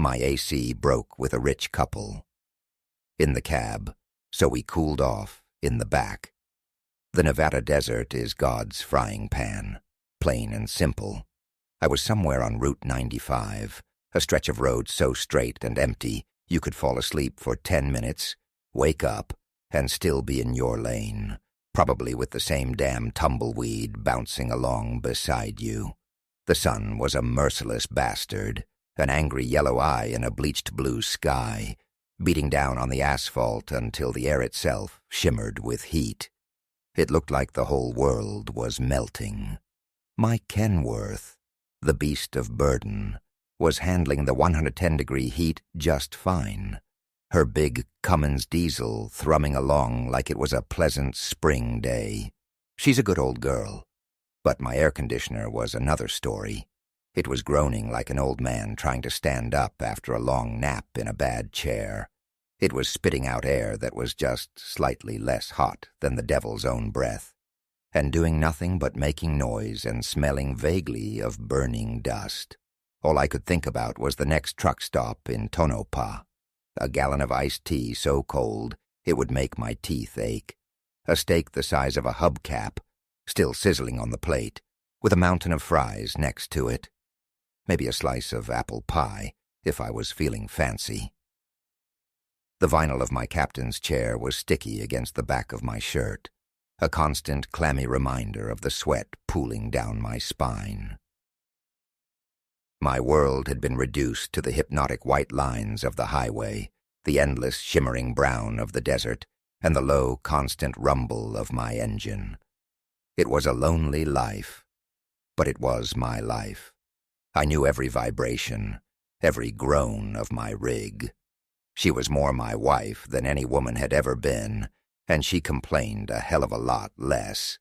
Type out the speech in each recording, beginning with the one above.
My AC broke with a rich couple. In the cab, so we cooled off in the back. The Nevada desert is God's frying pan, plain and simple. I was somewhere on Route 95, a stretch of road so straight and empty you could fall asleep for 10 minutes, wake up, and still be in your lane, probably with the same damn tumbleweed bouncing along beside you. The sun was a merciless bastard, an angry yellow eye in a bleached blue sky, beating down on the asphalt until the air itself shimmered with heat. It looked like the whole world was melting. My Kenworth, the beast of burden, was handling the 110-degree heat just fine, her big Cummins diesel thrumming along like it was a pleasant spring day. She's a good old girl, but my air conditioner was another story. It was groaning like an old man trying to stand up after a long nap in a bad chair. It was spitting out air that was just slightly less hot than the devil's own breath, and doing nothing but making noise and smelling vaguely of burning dust. All I could think about was the next truck stop in Tonopah. A gallon of iced tea so cold it would make my teeth ache. A steak the size of a hubcap, still sizzling on the plate, with a mountain of fries next to it. Maybe a slice of apple pie, if I was feeling fancy. The vinyl of my captain's chair was sticky against the back of my shirt, a constant clammy reminder of the sweat pooling down my spine. My world had been reduced to the hypnotic white lines of the highway, the endless shimmering brown of the desert, and the low, constant rumble of my engine. It was a lonely life, but it was my life. I knew every vibration, every groan of my rig. She was more my wife than any woman had ever been, and she complained a hell of a lot less.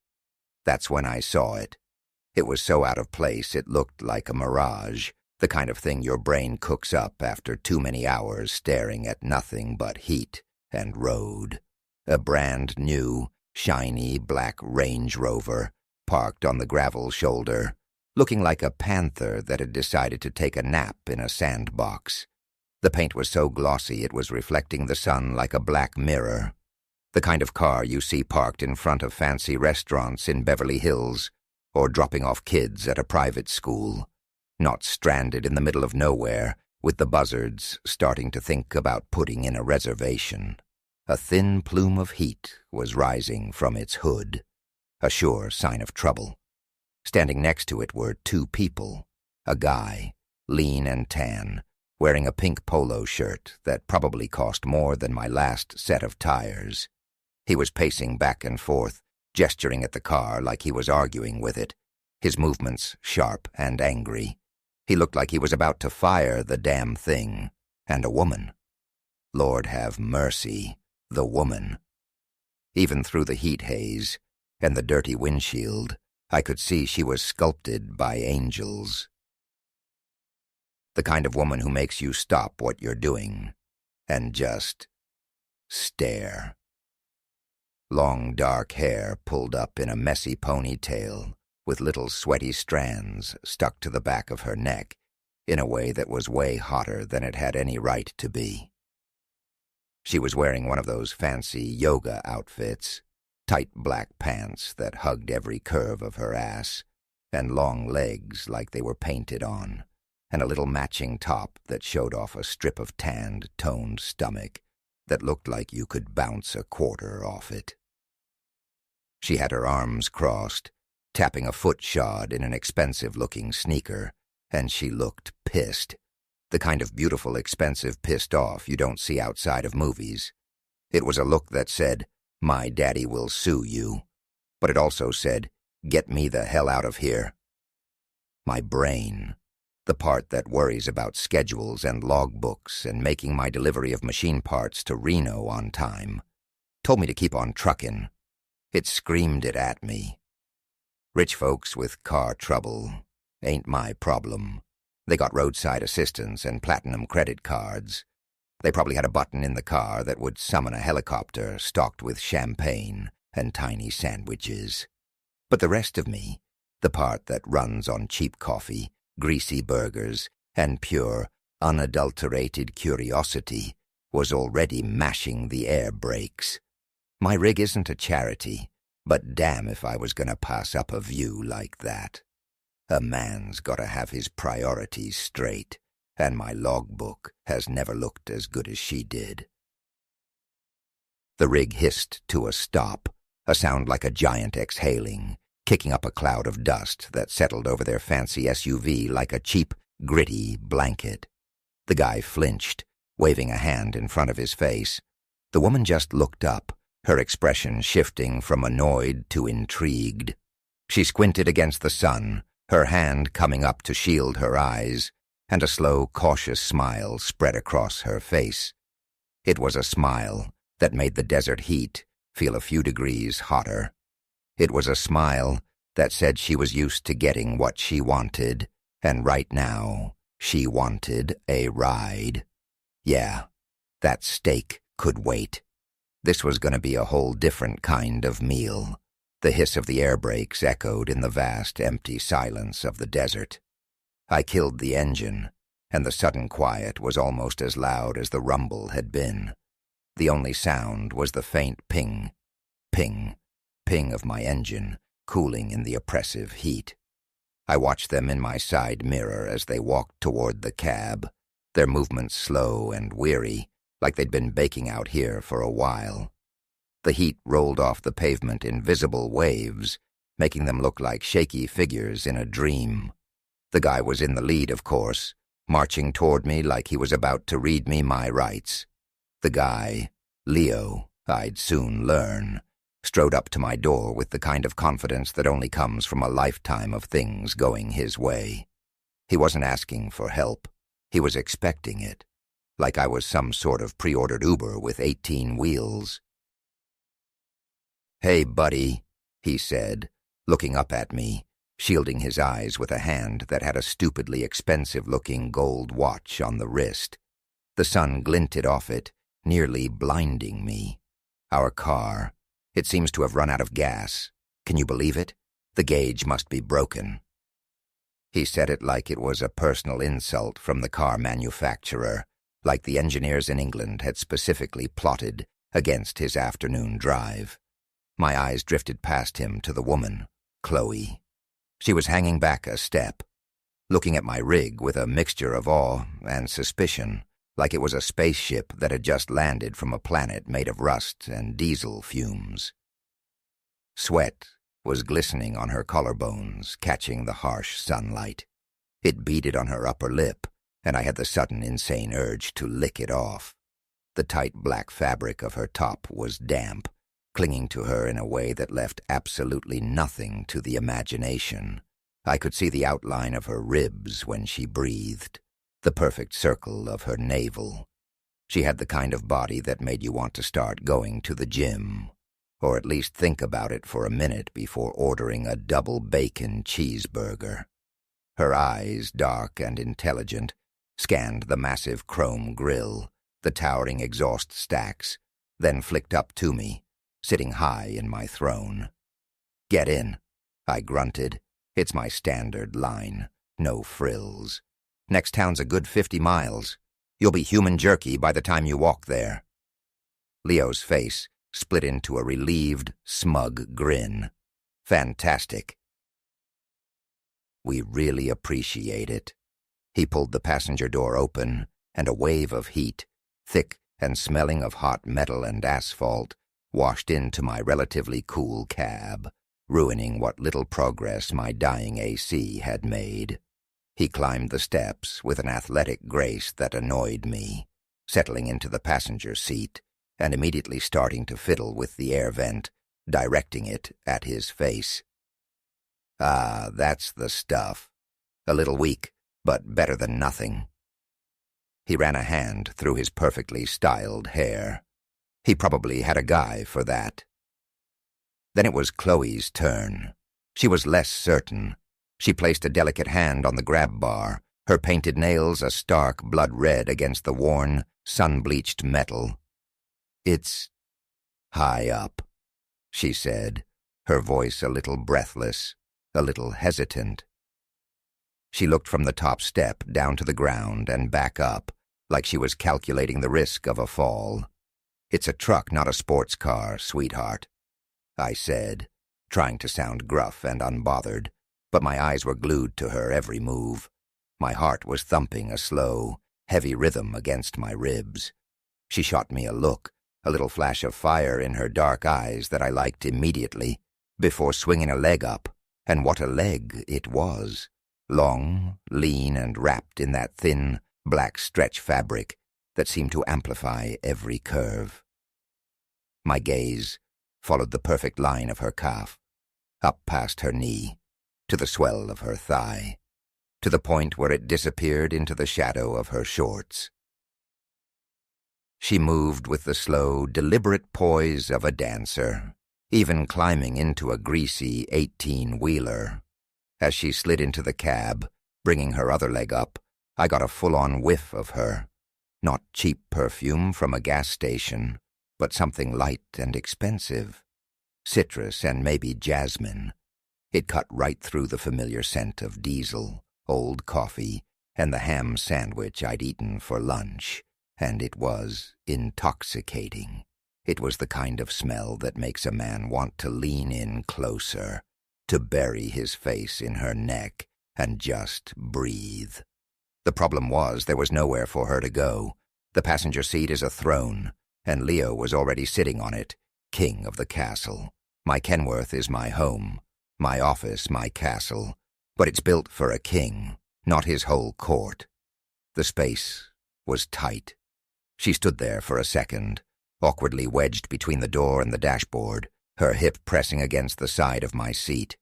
That's when I saw it. It was so out of place it looked like a mirage, the kind of thing your brain cooks up after too many hours staring at nothing but heat and road. A brand new, shiny black Range Rover, parked on the gravel shoulder, looking like a panther that had decided to take a nap in a sandbox. The paint was so glossy it was reflecting the sun like a black mirror. The kind of car you see parked in front of fancy restaurants in Beverly Hills, or dropping off kids at a private school, not stranded in the middle of nowhere with the buzzards starting to think about putting in a reservation. A thin plume of heat was rising from its hood, a sure sign of trouble. Standing next to it were two people, a guy, lean and tan, wearing a pink polo shirt that probably cost more than my last set of tires. He was pacing back and forth, gesturing at the car like he was arguing with it, his movements sharp and angry. He looked like he was about to fire the damn thing. And a woman. Lord have mercy, the woman. Even through the heat haze and the dirty windshield, I could see she was sculpted by angels. The kind of woman who makes you stop what you're doing and just stare. Long dark hair pulled up in a messy ponytail, with little sweaty strands stuck to the back of her neck in a way that was way hotter than it had any right to be. She was wearing one of those fancy yoga outfits, tight black pants that hugged every curve of her ass, and long legs like they were painted on, and a little matching top that showed off a strip of tanned, toned stomach that looked like you could bounce a quarter off it. She had her arms crossed, tapping a foot shod in an expensive-looking sneaker, and she looked pissed. The kind of beautiful, expensive pissed off you don't see outside of movies. It was a look that said, "My daddy will sue you," but it also said, "Get me the hell out of here." My brain, the part that worries about schedules and logbooks and making my delivery of machine parts to Reno on time, told me to keep on trucking. It screamed it at me. Rich folks with car trouble ain't my problem. They got roadside assistance and platinum credit cards. They probably had a button in the car that would summon a helicopter stocked with champagne and tiny sandwiches. But the rest of me, the part that runs on cheap coffee, greasy burgers, and pure, unadulterated curiosity was already mashing the air brakes. My rig isn't a charity, but damn if I was gonna pass up a view like that. A man's gotta have his priorities straight, and my logbook has never looked as good as she did. The rig hissed to a stop, a sound like a giant exhaling, kicking up a cloud of dust that settled over their fancy SUV like a cheap, gritty blanket. The guy flinched, waving a hand in front of his face. The woman just looked up, her expression shifting from annoyed to intrigued. She squinted against the sun, her hand coming up to shield her eyes, and a slow, cautious smile spread across her face. It was a smile that made the desert heat feel a few degrees hotter. It was a smile that said she was used to getting what she wanted, and right now she wanted a ride. Yeah, that steak could wait. This was going to be a whole different kind of meal. The hiss of the air brakes echoed in the vast, empty silence of the desert. I killed the engine, and the sudden quiet was almost as loud as the rumble had been. The only sound was the faint ping, ping, ping of my engine, cooling in the oppressive heat. I watched them in my side mirror as they walked toward the cab, their movements slow and weary, like they'd been baking out here for a while. The heat rolled off the pavement in visible waves, making them look like shaky figures in a dream. The guy was in the lead, of course, marching toward me like he was about to read me my rights. The guy, Leo, I'd soon learn, strode up to my door with the kind of confidence that only comes from a lifetime of things going his way. He wasn't asking for help. He was expecting it, like I was some sort of pre-ordered Uber with 18 wheels. "Hey, buddy," he said, looking up at me, shielding his eyes with a hand that had a stupidly expensive-looking gold watch on the wrist. The sun glinted off it, nearly blinding me. Our car, it seems to have run out of gas. Can you believe it? The gauge must be broken. He said it like it was a personal insult from the car manufacturer, like the engineers in England had specifically plotted against his afternoon drive. My eyes drifted past him to the woman, Chloe. She was hanging back a step, looking at my rig with a mixture of awe and suspicion, like it was a spaceship that had just landed from a planet made of rust and diesel fumes. Sweat was glistening on her collarbones, catching the harsh sunlight. It beaded on her upper lip, and I had the sudden insane urge to lick it off. The tight black fabric of her top was damp, clinging to her in a way that left absolutely nothing to the imagination. I could see the outline of her ribs when she breathed, the perfect circle of her navel. She had the kind of body that made you want to start going to the gym, or at least think about it for a minute before ordering a double bacon cheeseburger. Her eyes, dark and intelligent, scanned the massive chrome grille, the towering exhaust stacks, then flicked up to me, sitting high in my throne. "Get in," I grunted. It's my standard line, no frills. Next town's a good 50 miles. You'll be human jerky by the time you walk there. Leo's face split into a relieved, smug grin. Fantastic. We really appreciate it. He pulled the passenger door open, and a wave of heat, thick and smelling of hot metal and asphalt, washed into my relatively cool cab, ruining what little progress my dying AC had made. He climbed the steps with an athletic grace that annoyed me, settling into the passenger seat and immediately starting to fiddle with the air vent, directing it at his face. "Ah, that's the stuff. A little weak, but better than nothing." He ran a hand through his perfectly styled hair. He probably had a guy for that. Then it was Chloe's turn. She was less certain. She placed a delicate hand on the grab bar, her painted nails a stark blood red against the worn, sun-bleached metal. "It's high up," she said, her voice a little breathless, a little hesitant. She looked from the top step down to the ground and back up, like she was calculating the risk of a fall. "It's a truck, not a sports car, sweetheart," I said, trying to sound gruff and unbothered, but my eyes were glued to her every move. My heart was thumping a slow, heavy rhythm against my ribs. She shot me a look, a little flash of fire in her dark eyes that I liked immediately, before swinging a leg up, and what a leg it was. Long, lean, and wrapped in that thin, black stretch fabric that seemed to amplify every curve. My gaze followed the perfect line of her calf, up past her knee, to the swell of her thigh, to the point where it disappeared into the shadow of her shorts. She moved with the slow, deliberate poise of a dancer, even climbing into a greasy 18-wheeler. As she slid into the cab, bringing her other leg up, I got a full-on whiff of her. Not cheap perfume from a gas station, but something light and expensive. Citrus and maybe jasmine. It cut right through the familiar scent of diesel, old coffee, and the ham sandwich I'd eaten for lunch, and it was intoxicating. It was the kind of smell that makes a man want to lean in closer, to bury his face in her neck and just breathe. The problem was there was nowhere for her to go. The passenger seat is a throne, and Leo was already sitting on it, king of the castle. My Kenworth is my home, my office my castle, but it's built for a king, not his whole court. The space was tight. She stood there for a second, awkwardly wedged between the door and the dashboard, her hip pressing against the side of my seat.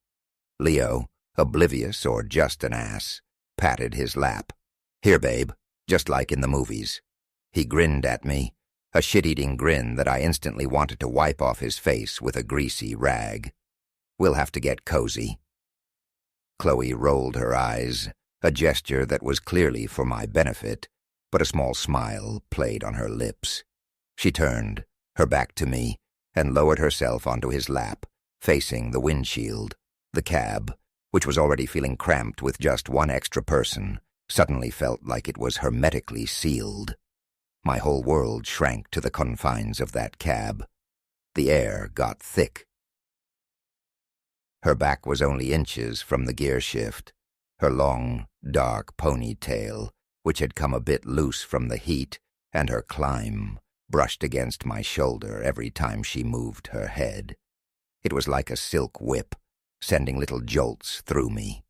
Leo, oblivious or just an ass, patted his lap. "Here, babe, just like in the movies." He grinned at me, a shit-eating grin that I instantly wanted to wipe off his face with a greasy rag. "We'll have to get cozy." Chloe rolled her eyes, a gesture that was clearly for my benefit, but a small smile played on her lips. She turned, her back to me, and lowered herself onto his lap, facing the windshield. The cab, which was already feeling cramped with just one extra person, suddenly felt like it was hermetically sealed. My whole world shrank to the confines of that cab. The air got thick. Her back was only inches from the gear shift. Her long, dark ponytail, which had come a bit loose from the heat, and her climb, brushed against my shoulder every time she moved her head. It was like a silk whip, sending little jolts through me.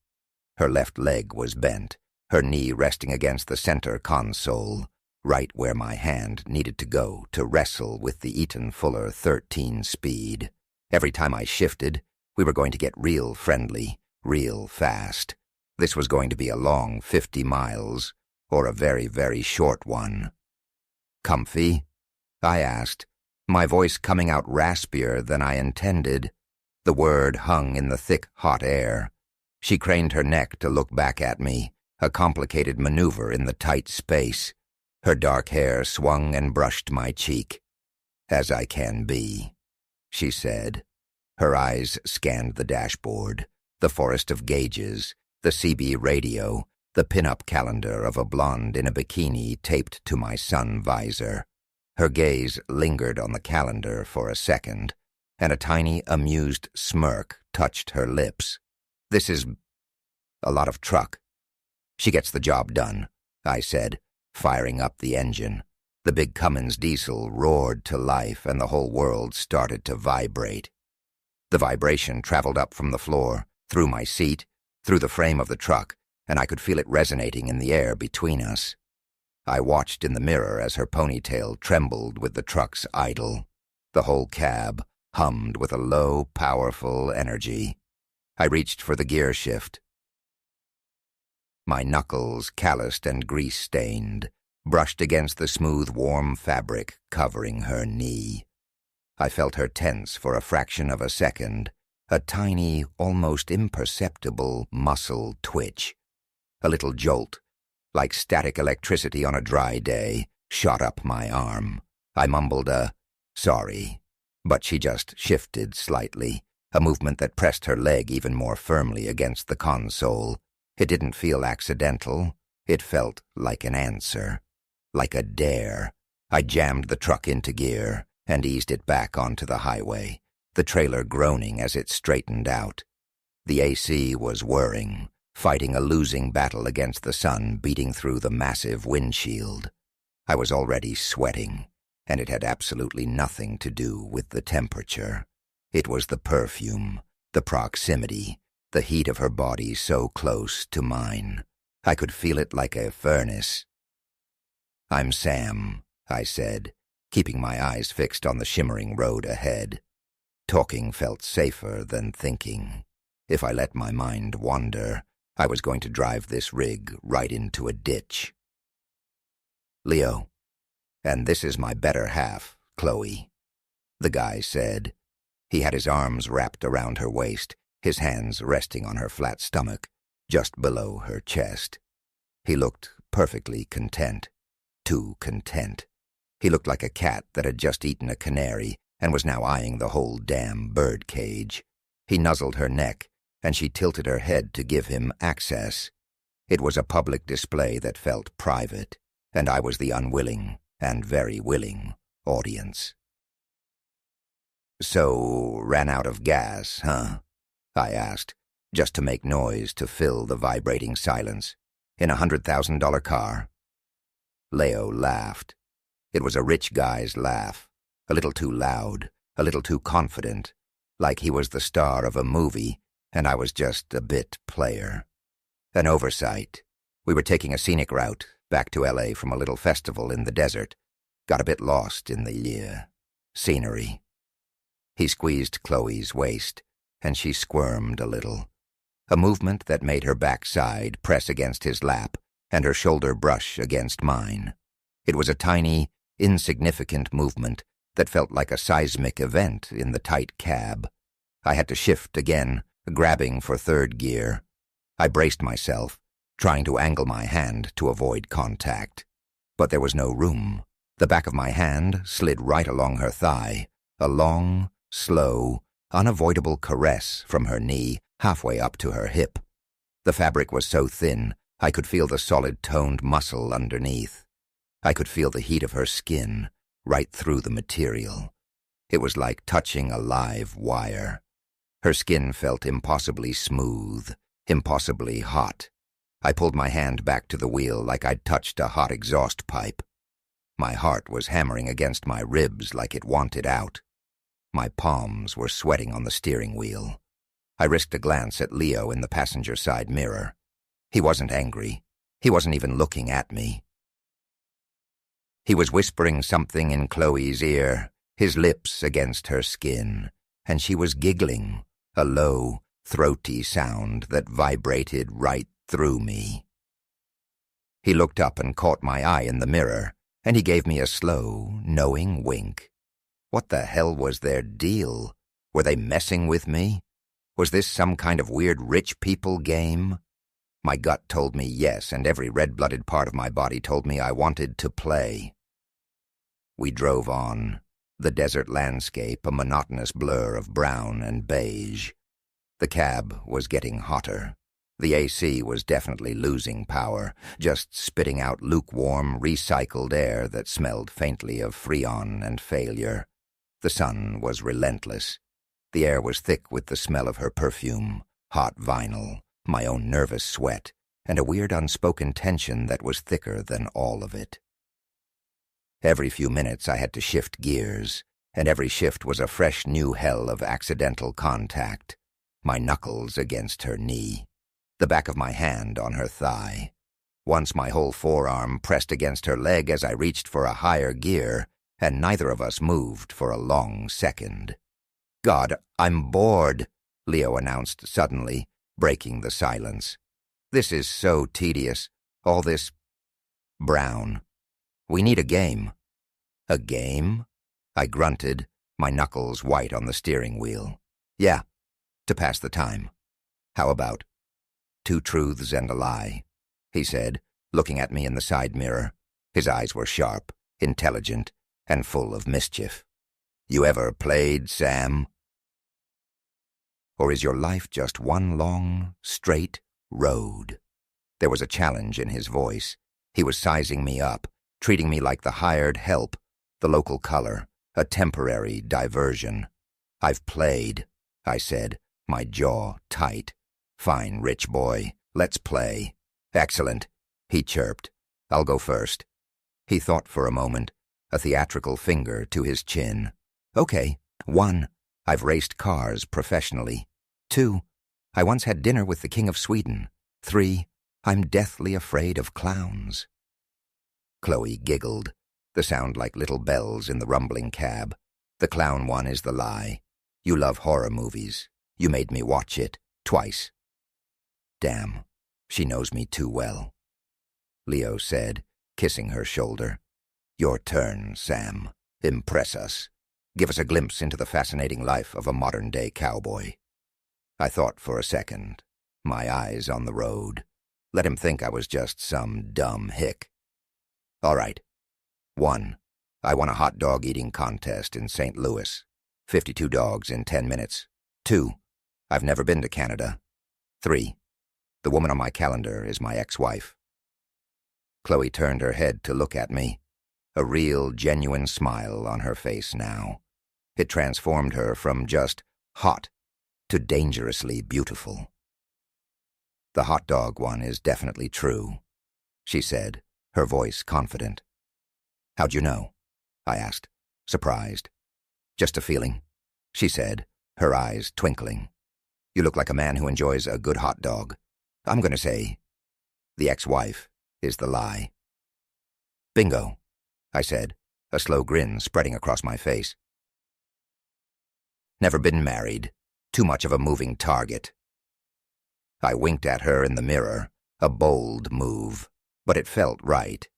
Her left leg was bent, her knee resting against the center console, right where my hand needed to go to wrestle with the Eaton Fuller 13 speed. Every time I shifted, we were going to get real friendly, real fast. This was going to be a long 50 miles, or a very, very short one. "Comfy?" I asked, my voice coming out raspier than I intended. The word hung in the thick, hot air. She craned her neck to look back at me, a complicated maneuver in the tight space. Her dark hair swung and brushed my cheek. "As I can be," she said. Her eyes scanned the dashboard, the forest of gauges, the CB radio, the pin-up calendar of a blonde in a bikini taped to my sun visor. Her gaze lingered on the calendar for a second, and a tiny, amused smirk touched her lips. "This is a lot of truck." "She gets the job done," I said, firing up the engine. The big Cummins diesel roared to life, and the whole world started to vibrate. The vibration traveled up from the floor, through my seat, through the frame of the truck, and I could feel it resonating in the air between us. I watched in the mirror as her ponytail trembled with the truck's idle. The whole cab hummed with a low, powerful energy. I reached for the gear shift. My knuckles, calloused and grease-stained, brushed against the smooth, warm fabric covering her knee. I felt her tense for a fraction of a second, a tiny, almost imperceptible muscle twitch. A little jolt, like static electricity on a dry day, shot up my arm. I mumbled a "sorry," but she just shifted slightly, a movement that pressed her leg even more firmly against the console, It didn't feel accidental. It felt like an answer, like a dare. I jammed the truck into gear and eased it back onto the highway, the trailer groaning as it straightened out. The AC was whirring, fighting a losing battle against the sun beating through the massive windshield. I was already sweating, and it had absolutely nothing to do with the temperature. It was the perfume, the proximity, the heat of her body so close to mine. I could feel it like a furnace. "I'm Sam," I said, keeping my eyes fixed on the shimmering road ahead. Talking felt safer than thinking. If I let my mind wander, I was going to drive this rig right into a ditch. "Leo, and this is my better half, Chloe," the guy said. He had his arms wrapped around her waist, his hands resting on her flat stomach, just below her chest. He looked perfectly content, too content. He looked like a cat that had just eaten a canary and was now eyeing the whole damn bird cage. He nuzzled her neck, and she tilted her head to give him access. It was a public display that felt private, and I was the unwilling and very willing audience. "So, ran out of gas, huh?" I asked, just to make noise to fill the vibrating silence. "In a $100,000 car?" Leo laughed. It was a rich guy's laugh, a little too loud, a little too confident, like he was the star of a movie and I was just a bit player. An oversight. We were taking a scenic route back to LA from a little festival in the desert. Got a bit lost in the scenery. He squeezed Chloe's waist, and she squirmed a little. A movement that made her backside press against his lap and her shoulder brush against mine. It was a tiny, insignificant movement that felt like a seismic event in the tight cab. I had to shift again, grabbing for third gear. I braced myself, trying to angle my hand to avoid contact. But there was no room. The back of my hand slid right along her thigh, a long, slow, unavoidable caress from her knee halfway up to her hip. The fabric was so thin, I could feel the solid-toned muscle underneath. I could feel the heat of her skin right through the material. It was like touching a live wire. Her skin felt impossibly smooth, impossibly hot. I pulled my hand back to the wheel like I'd touched a hot exhaust pipe. My heart was hammering against my ribs like it wanted out. My palms were sweating on the steering wheel. I risked a glance at Leo in the passenger side mirror. He wasn't angry. He wasn't even looking at me. He was whispering something in Chloe's ear, his lips against her skin, and she was giggling, a low, throaty sound that vibrated right through me. He looked up and caught my eye in the mirror, and he gave me a slow, knowing wink. What the hell was their deal? Were they messing with me? Was this some kind of weird rich people game? My gut told me yes, and every red-blooded part of my body told me I wanted to play. We drove on, the desert landscape a monotonous blur of brown and beige. The cab was getting hotter. The AC was definitely losing power, just spitting out lukewarm, recycled air that smelled faintly of Freon and failure. The sun was relentless. The air was thick with the smell of her perfume, hot vinyl, my own nervous sweat, and a weird unspoken tension that was thicker than all of it. Every few minutes I had to shift gears, and every shift was a fresh new hell of accidental contact. My knuckles against her knee, the back of my hand on her thigh. Once my whole forearm pressed against her leg as I reached for a higher gear, and neither of us moved for a long second. "God, I'm bored," Leo announced suddenly, breaking the silence. "This is so tedious, all this brown. We need a game." "A game?" I grunted, my knuckles white on the steering wheel. "Yeah, to pass the time. How about 2 truths and a lie?" he said, looking at me in the side mirror. His eyes were sharp, intelligent, and full of mischief. "You ever played, Sam? Or is your life just one long, straight road?" There was a challenge in his voice. He was sizing me up, treating me like the hired help, the local color, a temporary diversion. "I've played," I said, my jaw tight. "Fine, rich boy. Let's play." "Excellent," he chirped. "I'll go first." He thought for a moment, a theatrical finger to his chin. "Okay. 1. I've raced cars professionally. 2. I once had dinner with the King of Sweden. 3. I'm deathly afraid of clowns." Chloe giggled, the sound like little bells in the rumbling cab. "The clown one is the lie. You love horror movies. You made me watch it twice." "Damn, she knows me too well," Leo said, kissing her shoulder. "Your turn, Sam. Impress us. Give us a glimpse into the fascinating life of a modern-day cowboy." I thought for a second, my eyes on the road. Let him think I was just some dumb hick. "All right. 1. I won a hot dog eating contest in St. Louis. 52 dogs in 10 minutes. 2. I've never been to Canada. 3. The woman on my calendar is my ex-wife." Chloe turned her head to look at me, a real, genuine smile on her face now. It transformed her from just hot to dangerously beautiful. "The hot dog one is definitely true," she said, her voice confident. "How'd you know?" I asked, surprised. "Just a feeling," she said, her eyes twinkling. "You look like a man who enjoys a good hot dog. I'm going to say the ex-wife is the lie." "Bingo," I said, a slow grin spreading across my face. "Never been married. Too much of a moving target." I winked at her in the mirror, a bold move, but it felt right.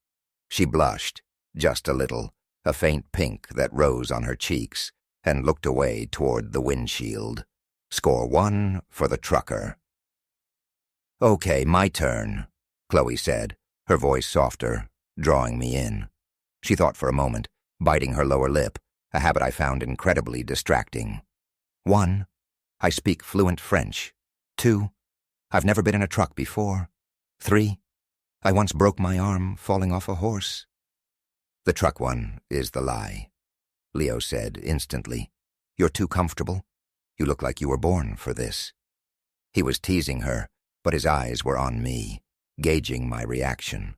She blushed, just a little, a faint pink that rose on her cheeks, and looked away toward the windshield. Score 1 for the trucker. "Okay, my turn," Chloe said, her voice softer, drawing me in. She thought for a moment, biting her lower lip, a habit I found incredibly distracting. 1. I speak fluent French. 2. I've never been in a truck before. 3. I once broke my arm falling off a horse. "The truck one is the lie," Leo said instantly. "You're too comfortable. You look like you were born for this." He was teasing her, but his eyes were on me, gauging my reaction.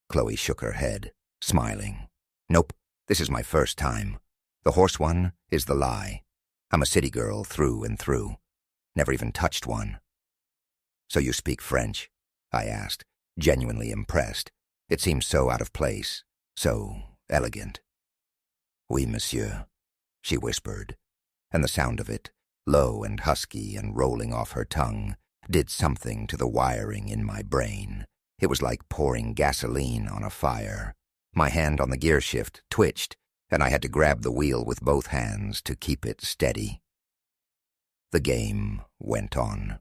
Chloe shook her head, smiling. "Nope, this is my first time. The horse one is the lie. I'm a city girl through and through. Never even touched one." "So you speak French?" I asked, genuinely impressed. It seemed so out of place, so elegant. "Oui, monsieur," she whispered, and the sound of it, low and husky and rolling off her tongue, did something to the wiring in my brain. It was like pouring gasoline on a fire. My hand on the gear shift twitched, and I had to grab the wheel with both hands to keep it steady. The game went on.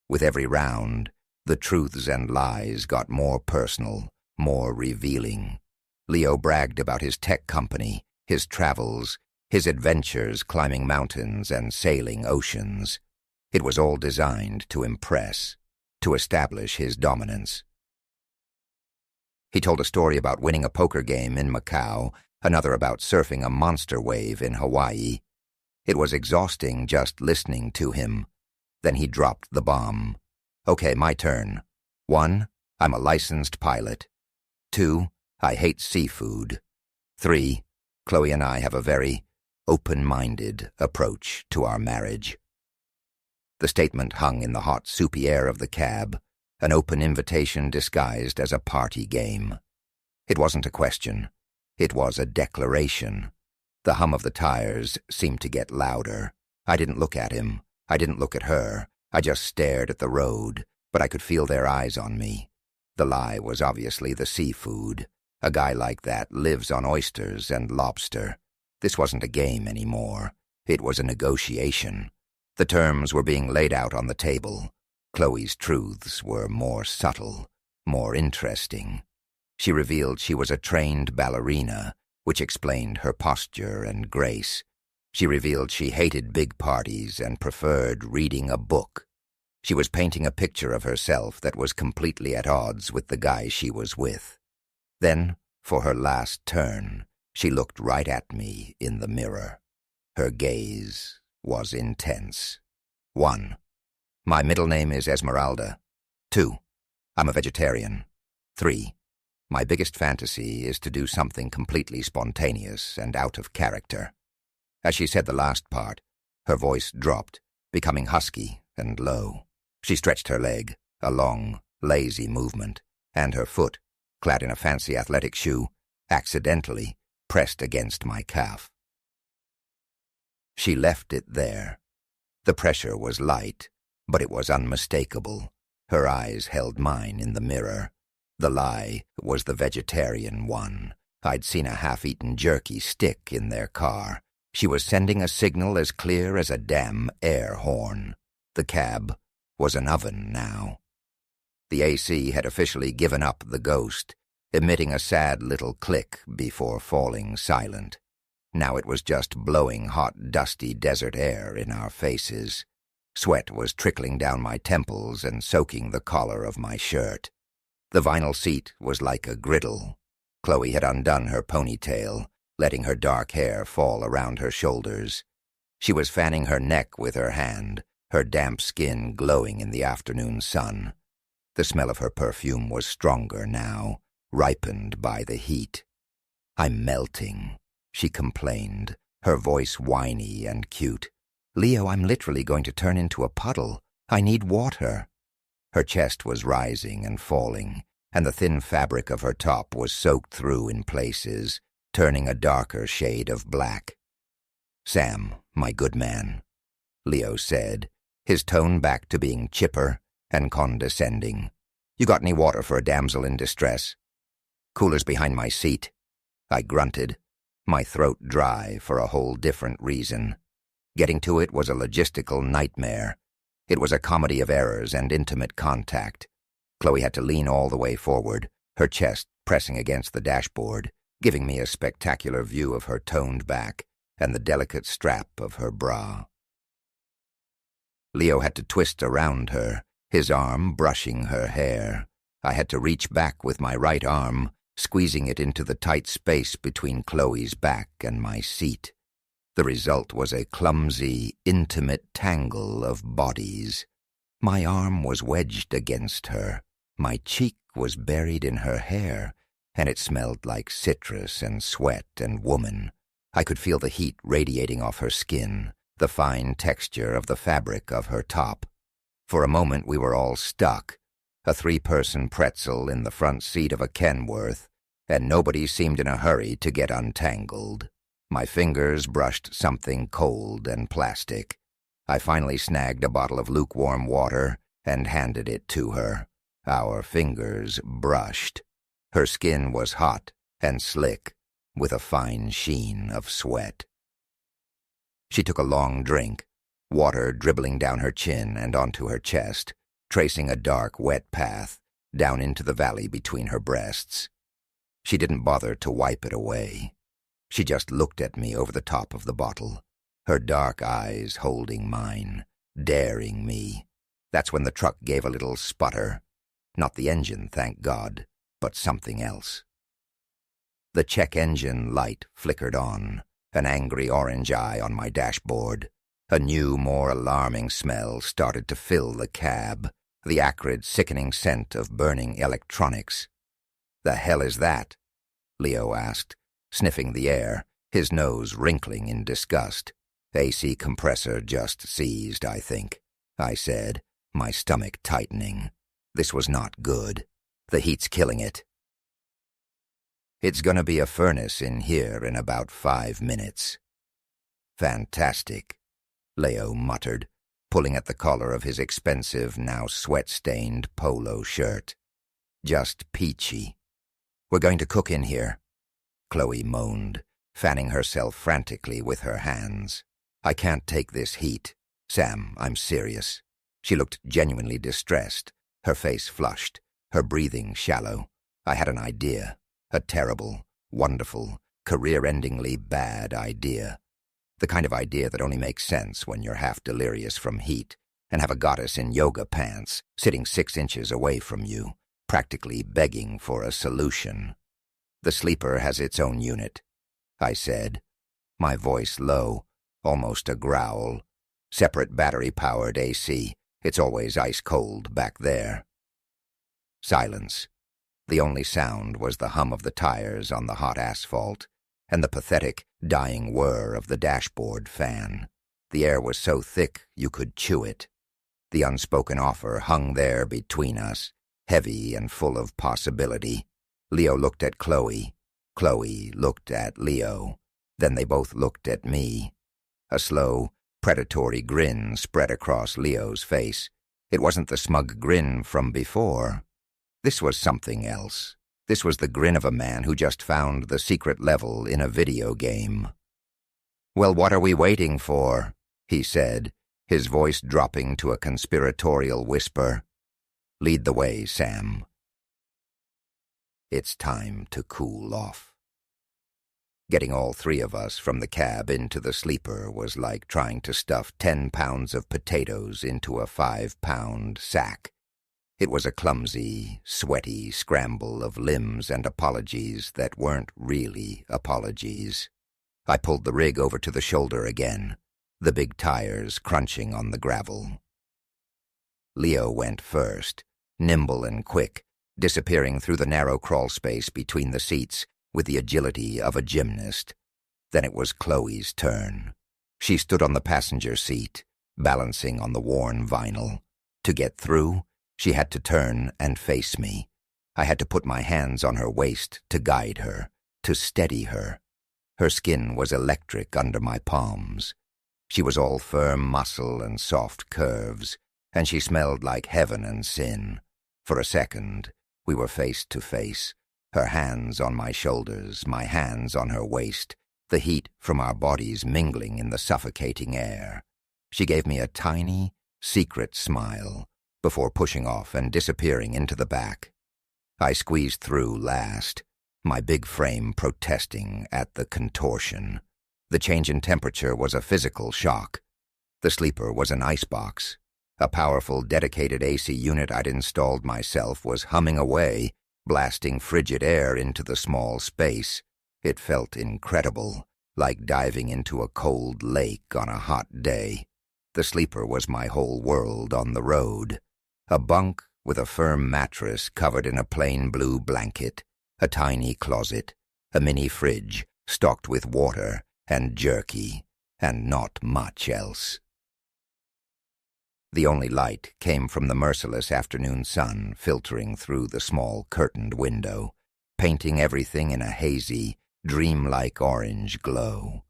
With every round, the truths and lies got more personal, more revealing. Leo bragged about his tech company, his travels, his adventures climbing mountains and sailing oceans. It was all designed to impress, to establish his dominance. He told a story about winning a poker game in Macau, another about surfing a monster wave in Hawaii. It was exhausting just listening to him. Then he dropped the bomb. "Okay, my turn. 1, I'm a licensed pilot. 2, I hate seafood. 3, Chloe and I have a very open-minded approach to our marriage." The statement hung in the hot, soupy air of the cab, an open invitation disguised as a party game. It wasn't a question. It was a declaration. The hum of the tires seemed to get louder. I didn't look at him. I didn't look at her. I just stared at the road, but I could feel their eyes on me. The lie was obviously the seafood. A guy like that lives on oysters and lobster. This wasn't a game anymore. It was a negotiation. The terms were being laid out on the table. Chloe's truths were more subtle, more interesting. She revealed she was a trained ballerina, which explained her posture and grace. She revealed she hated big parties and preferred reading a book. She was painting a picture of herself that was completely at odds with the guy she was with. Then, for her last turn, she looked right at me in the mirror. Her gaze was intense. 1. My middle name is Esmeralda. 2. I'm a vegetarian. 3. My biggest fantasy is to do something completely spontaneous and out of character. As she said the last part, her voice dropped, becoming husky and low. She stretched her leg, a long, lazy movement, and her foot, clad in a fancy athletic shoe, accidentally pressed against my calf. She left it there. The pressure was light, but it was unmistakable. Her eyes held mine in the mirror. The lie was the vegetarian one. I'd seen a half-eaten jerky stick in their car. She was sending a signal as clear as a damn air horn. The cab was an oven now. The AC had officially given up the ghost, emitting a sad little click before falling silent. Now it was just blowing hot, dusty desert air in our faces. Sweat was trickling down my temples and soaking the collar of my shirt. The vinyl seat was like a griddle. Chloe had undone her ponytail, letting her dark hair fall around her shoulders. She was fanning her neck with her hand, her damp skin glowing in the afternoon sun. The smell of her perfume was stronger now, ripened by the heat. "I'm melting," she complained, her voice whiny and cute. "Leo, I'm literally going to turn into a puddle. I need water." Her chest was rising and falling, and the thin fabric of her top was soaked through in places, turning a darker shade of black. "Sam, my good man," Leo said, his tone back to being chipper and condescending. "You got any water for a damsel in distress?" "Cooler's behind my seat," I grunted, my throat dry for a whole different reason. Getting to it was a logistical nightmare. It was a comedy of errors and intimate contact. Chloe had to lean all the way forward, her chest pressing against the dashboard, giving me a spectacular view of her toned back and the delicate strap of her bra. Leo had to twist around her, his arm brushing her hair. I had to reach back with my right arm, squeezing it into the tight space between Chloe's back and my seat. The result was a clumsy, intimate tangle of bodies. My arm was wedged against her. My cheek was buried in her hair, and it smelled like citrus and sweat and woman. I could feel the heat radiating off her skin, the fine texture of the fabric of her top. For a moment we were all stuck, a 3-person pretzel in the front seat of a Kenworth, and nobody seemed in a hurry to get untangled. My fingers brushed something cold and plastic. I finally snagged a bottle of lukewarm water and handed it to her. Our fingers brushed. Her skin was hot and slick, with a fine sheen of sweat. She took a long drink, water dribbling down her chin and onto her chest, tracing a dark, wet path down into the valley between her breasts. She didn't bother to wipe it away. She just looked at me over the top of the bottle, her dark eyes holding mine, daring me. That's when the truck gave a little sputter. Not the engine, thank God, but something else. The check engine light flickered on, an angry orange eye on my dashboard. A new, more alarming smell started to fill the cab, the acrid, sickening scent of burning electronics. "The hell is that?" Leo asked, sniffing the air, his nose wrinkling in disgust. "AC compressor just seized, I think," I said, my stomach tightening. This was not good. The heat's killing it. "It's gonna be a furnace in here in about 5 minutes." "Fantastic," Leo muttered, pulling at the collar of his expensive, now sweat-stained polo shirt. "Just peachy." "We're going to cook in here," Chloe moaned, fanning herself frantically with her hands. "I can't take this heat. Sam, I'm serious." She looked genuinely distressed, her face flushed, her breathing shallow. I had an idea, a terrible, wonderful, career-endingly bad idea. The kind of idea that only makes sense when you're half delirious from heat, and have a goddess in yoga pants sitting 6 inches away from you, practically begging for a solution. The sleeper has its own unit, I said, my voice low, almost a growl. Separate battery-powered AC. It's always ice-cold back there. Silence. The only sound was the hum of the tires on the hot asphalt and the pathetic, dying whir of the dashboard fan. The air was so thick you could chew it. The unspoken offer hung there between us, heavy and full of possibility. Leo looked at Chloe. Chloe looked at Leo. Then they both looked at me. A slow, predatory grin spread across Leo's face. It wasn't the smug grin from before. This was something else. This was the grin of a man who just found the secret level in a video game. "Well, what are we waiting for?" he said, his voice dropping to a conspiratorial whisper. "Lead the way, Sam. It's time to cool off." Getting all 3 of us from the cab into the sleeper was like trying to stuff 10 pounds of potatoes into a 5-pound sack. It was a clumsy, sweaty scramble of limbs and apologies that weren't really apologies. I pulled the rig over to the shoulder again, the big tires crunching on the gravel. Leo went first, nimble and quick, disappearing through the narrow crawl space between the seats with the agility of a gymnast. Then it was Chloe's turn. She stood on the passenger seat, balancing on the worn vinyl. To get through, she had to turn and face me. I had to put my hands on her waist to guide her, to steady her. Her skin was electric under my palms. She was all firm muscle and soft curves, and she smelled like heaven and sin. For a second, we were face to face, her hands on my shoulders, my hands on her waist, the heat from our bodies mingling in the suffocating air. She gave me a tiny, secret smile before pushing off and disappearing into the back. I squeezed through last, my big frame protesting at the contortion. The change in temperature was a physical shock. The sleeper was an icebox. A powerful, dedicated AC unit I'd installed myself was humming away, blasting frigid air into the small space. It felt incredible, like diving into a cold lake on a hot day. The sleeper was my whole world on the road. A bunk with a firm mattress covered in a plain blue blanket, a tiny closet, a mini fridge stocked with water and jerky, and not much else. The only light came from the merciless afternoon sun filtering through the small curtained window, painting everything in a hazy, dreamlike orange glow.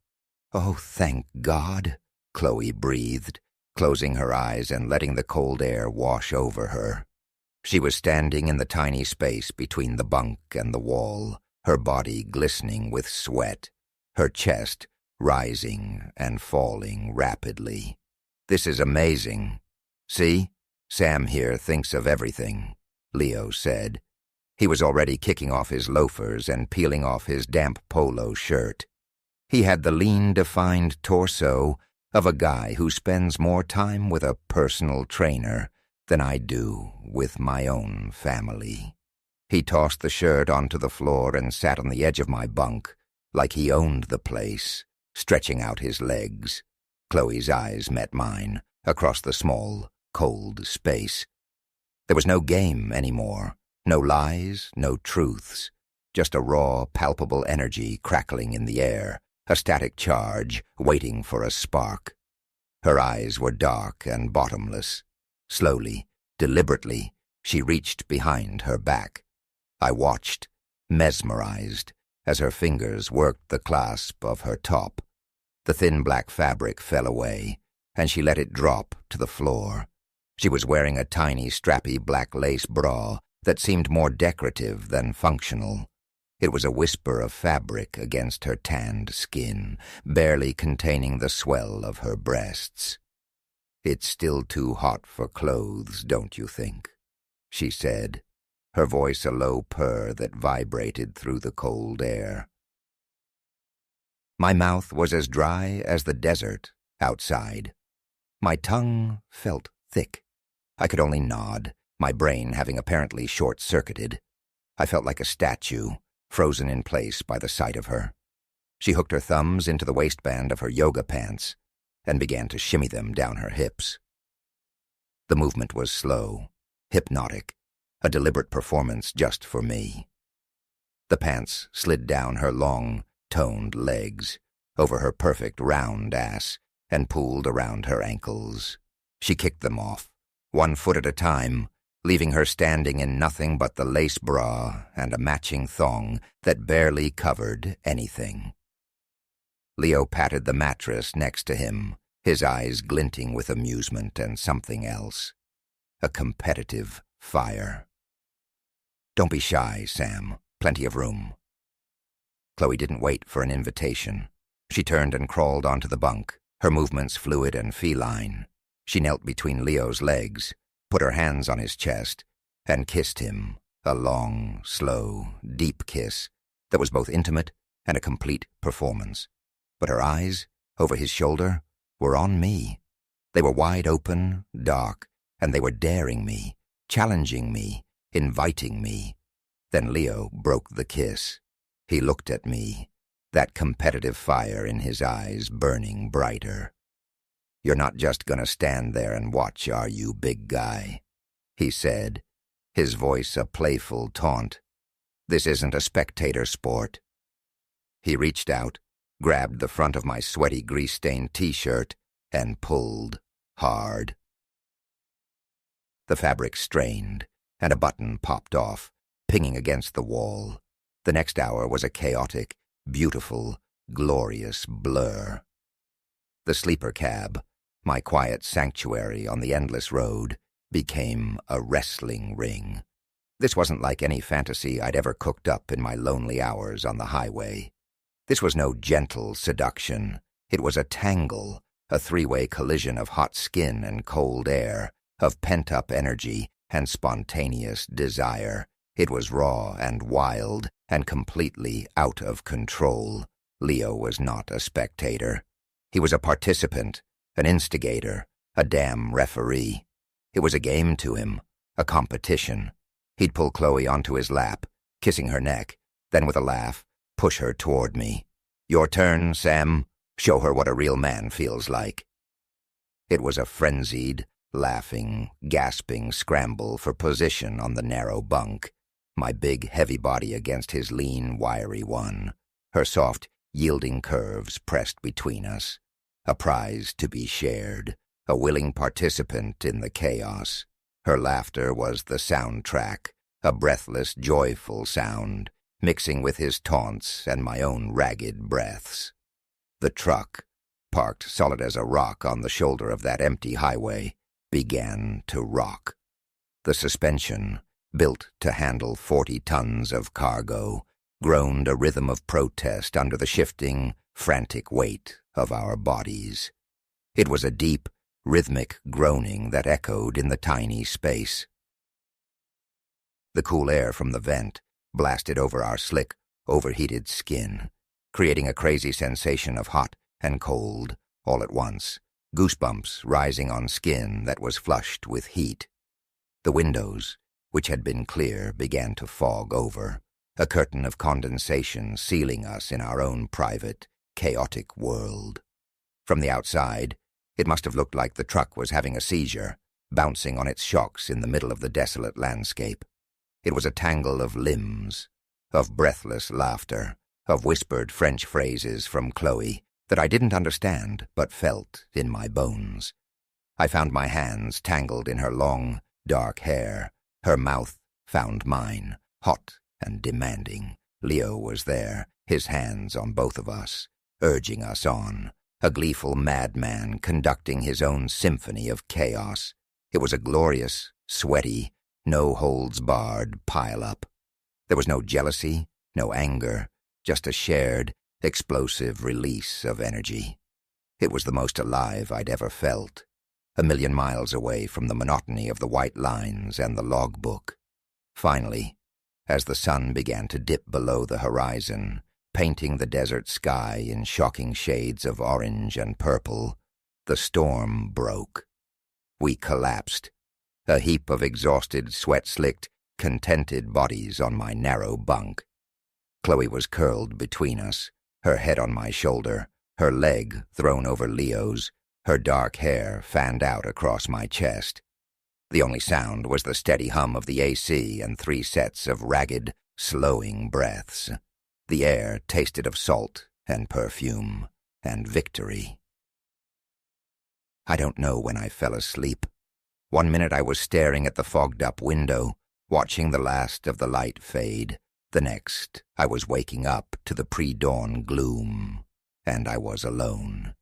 "Oh, thank God," Chloe breathed, closing her eyes and letting the cold air wash over her. She was standing in the tiny space between the bunk and the wall, her body glistening with sweat, her chest rising and falling rapidly. "This is amazing. See, Sam here thinks of everything," Leo said. He was already kicking off his loafers and peeling off his damp polo shirt. He had the lean, defined torso of a guy who spends more time with a personal trainer than I do with my own family. He tossed the shirt onto the floor and sat on the edge of my bunk, like he owned the place, stretching out his legs. Chloe's eyes met mine, across the small, cold space. There was no game anymore, no lies, no truths, just a raw, palpable energy crackling in the air, a static charge waiting for a spark. Her eyes were dark and bottomless. Slowly, deliberately, she reached behind her back. I watched, mesmerized, as her fingers worked the clasp of her top. The thin black fabric fell away, and she let it drop to the floor. She was wearing a tiny, strappy black lace bra that seemed more decorative than functional. It was a whisper of fabric against her tanned skin, barely containing the swell of her breasts. "It's still too hot for clothes, don't you think?" she said, her voice a low purr that vibrated through the cold air. My mouth was as dry as the desert outside. My tongue felt thick. I could only nod, my brain having apparently short-circuited. I felt like a statue, frozen in place by the sight of her. She hooked her thumbs into the waistband of her yoga pants and began to shimmy them down her hips. The movement was slow, hypnotic, a deliberate performance just for me. The pants slid down her long, toned legs, over her perfect round ass, and pooled around her ankles. She kicked them off, one foot at a time, leaving her standing in nothing but the lace bra and a matching thong that barely covered anything. Leo patted the mattress next to him, his eyes glinting with amusement and something else. A competitive fire. "Don't be shy, Sam. Plenty of room." Chloe didn't wait for an invitation. She turned and crawled onto the bunk, her movements fluid and feline. She knelt between Leo's legs, put her hands on his chest, and kissed him, a long, slow, deep kiss that was both intimate and a complete performance. But her eyes, over his shoulder, were on me. They were wide open, dark, and they were daring me, challenging me, inviting me. Then Leo broke the kiss. He looked at me, that competitive fire in his eyes burning brighter. "You're not just gonna stand there and watch, are you, big guy?" he said, his voice a playful taunt. "This isn't a spectator sport." He reached out, grabbed the front of my sweaty, grease-stained t-shirt, and pulled hard. The fabric strained, and a button popped off, pinging against the wall. The next hour was a chaotic, beautiful, glorious blur. The sleeper cab, my quiet sanctuary on the endless road, became a wrestling ring. This wasn't like any fantasy I'd ever cooked up in my lonely hours on the highway. This was no gentle seduction. It was a tangle, a three-way collision of hot skin and cold air, of pent-up energy and spontaneous desire. It was raw and wild and completely out of control. Leo was not a spectator. He was a participant, an instigator, a damn referee. It was a game to him, a competition. He'd pull Chloe onto his lap, kissing her neck, then with a laugh, push her toward me. "Your turn, Sam. Show her what a real man feels like." It was a frenzied, laughing, gasping scramble for position on the narrow bunk, my big, heavy body against his lean, wiry one, her soft, yielding curves pressed between us. A prize to be shared, a willing participant in the chaos. Her laughter was the soundtrack, a breathless, joyful sound, mixing with his taunts and my own ragged breaths. The truck, parked solid as a rock on the shoulder of that empty highway, began to rock. The suspension, built to handle 40 tons of cargo, groaned a rhythm of protest under the shifting, frantic weight of our bodies. It was a deep, rhythmic groaning that echoed in the tiny space. The cool air from the vent blasted over our slick, overheated skin, creating a crazy sensation of hot and cold all at once, goosebumps rising on skin that was flushed with heat. The windows, which had been clear, began to fog over, a curtain of condensation sealing us in our own private, chaotic world. From the outside, it must have looked like the truck was having a seizure, bouncing on its shocks in the middle of the desolate landscape. It was a tangle of limbs, of breathless laughter, of whispered French phrases from Chloe that I didn't understand but felt in my bones. I found my hands tangled in her long, dark hair. Her mouth found mine, hot and demanding. Leo was there, his hands on both of us, urging us on, a gleeful madman conducting his own symphony of chaos. It was a glorious, sweaty, no-holds-barred pile-up. There was no jealousy, no anger, just a shared, explosive release of energy. It was the most alive I'd ever felt, a million miles away from the monotony of the white lines and the logbook. Finally, as the sun began to dip below the horizon, painting the desert sky in shocking shades of orange and purple, the storm broke. We collapsed, a heap of exhausted, sweat-slicked, contented bodies on my narrow bunk. Chloe was curled between us, her head on my shoulder, her leg thrown over Leo's, her dark hair fanned out across my chest. The only sound was the steady hum of the AC and 3 sets of ragged, slowing breaths. The air tasted of salt and perfume and victory. I don't know when I fell asleep. One minute I was staring at the fogged-up window, watching the last of the light fade. The next, I was waking up to the pre-dawn gloom, and I was alone.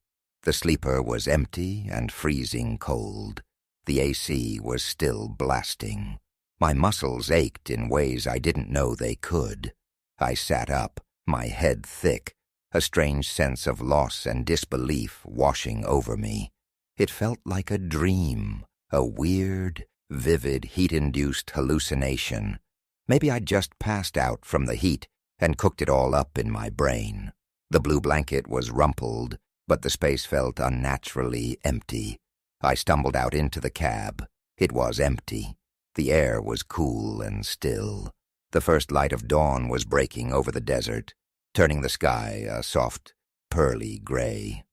The sleeper was empty and freezing cold. The AC was still blasting. My muscles ached in ways I didn't know they could. I sat up, my head thick, a strange sense of loss and disbelief washing over me. It felt like a dream, a weird, vivid, heat-induced hallucination. Maybe I'd just passed out from the heat and cooked it all up in my brain. The blue blanket was rumpled, but the space felt unnaturally empty. I stumbled out into the cab. It was empty. The air was cool and still. The first light of dawn was breaking over the desert, turning the sky a soft, pearly gray.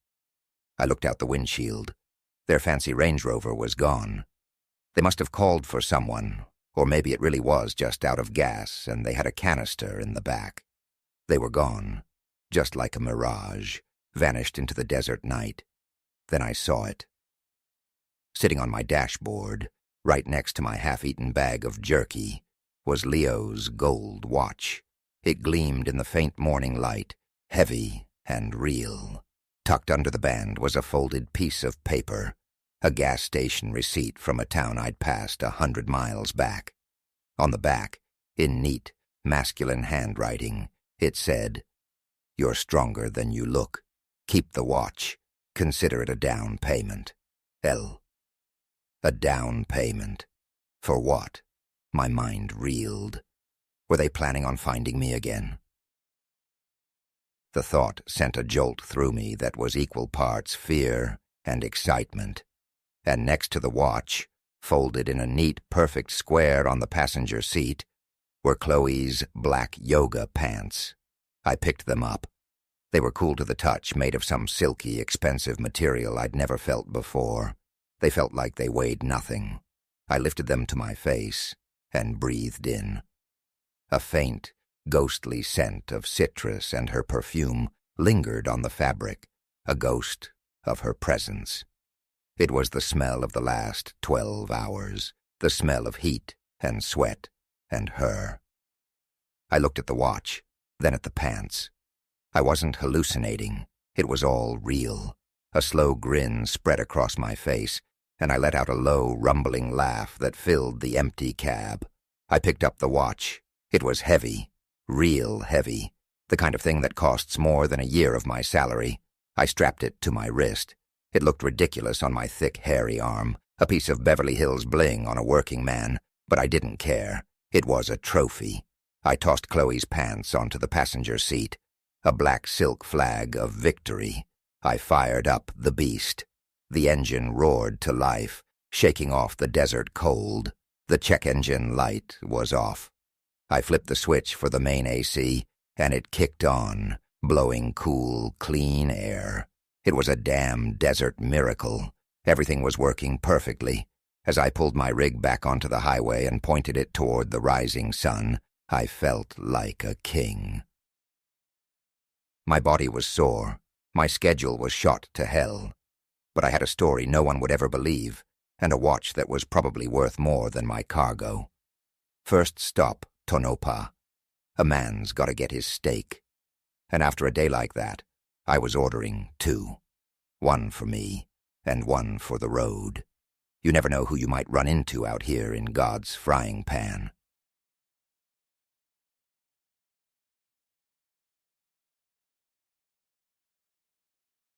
I looked out the windshield. Their fancy Range Rover was gone. They must have called for someone, or maybe it really was just out of gas and they had a canister in the back. They were gone, just like a mirage, vanished into the desert night. Then I saw it. Sitting on my dashboard, right next to my half-eaten bag of jerky, was Leo's gold watch. It gleamed in the faint morning light, heavy and real. Tucked under the band was a folded piece of paper, a gas station receipt from a town I'd passed 100 miles back. On the back, in neat, masculine handwriting, it said, "You're stronger than you look. Keep the watch. Consider it a down payment. L." A down payment. For what? My mind reeled. Were they planning on finding me again? The thought sent a jolt through me that was equal parts fear and excitement. And next to the watch, folded in a neat, perfect square on the passenger seat, were Chloe's black yoga pants. I picked them up. They were cool to the touch, made of some silky, expensive material I'd never felt before. They felt like they weighed nothing. I lifted them to my face and breathed in. A faint, ghostly scent of citrus and her perfume lingered on the fabric, a ghost of her presence. It was the smell of the last 12 hours, the smell of heat and sweat and her. I looked at the watch, then at the pants. I wasn't hallucinating. It was all real. A slow grin spread across my face, and I let out a low, rumbling laugh that filled the empty cab. I picked up the watch. It was heavy, real heavy, the kind of thing that costs more than a year of my salary. I strapped it to my wrist. It looked ridiculous on my thick, hairy arm, a piece of Beverly Hills bling on a working man, but I didn't care. It was a trophy. I tossed Chloe's pants onto the passenger seat, a black silk flag of victory. I fired up the beast. The engine roared to life, shaking off the desert cold. The check engine light was off. I flipped the switch for the main AC, and it kicked on, blowing cool, clean air. It was a damn desert miracle. Everything was working perfectly. As I pulled my rig back onto the highway and pointed it toward the rising sun, I felt like a king. My body was sore. My schedule was shot to hell. But I had a story no one would ever believe, and a watch that was probably worth more than my cargo. First stop, Tonopah. A man's got to get his steak. And after a day like that, I was ordering 2. 1 for me, and 1 for the road. You never know who you might run into out here in God's frying pan.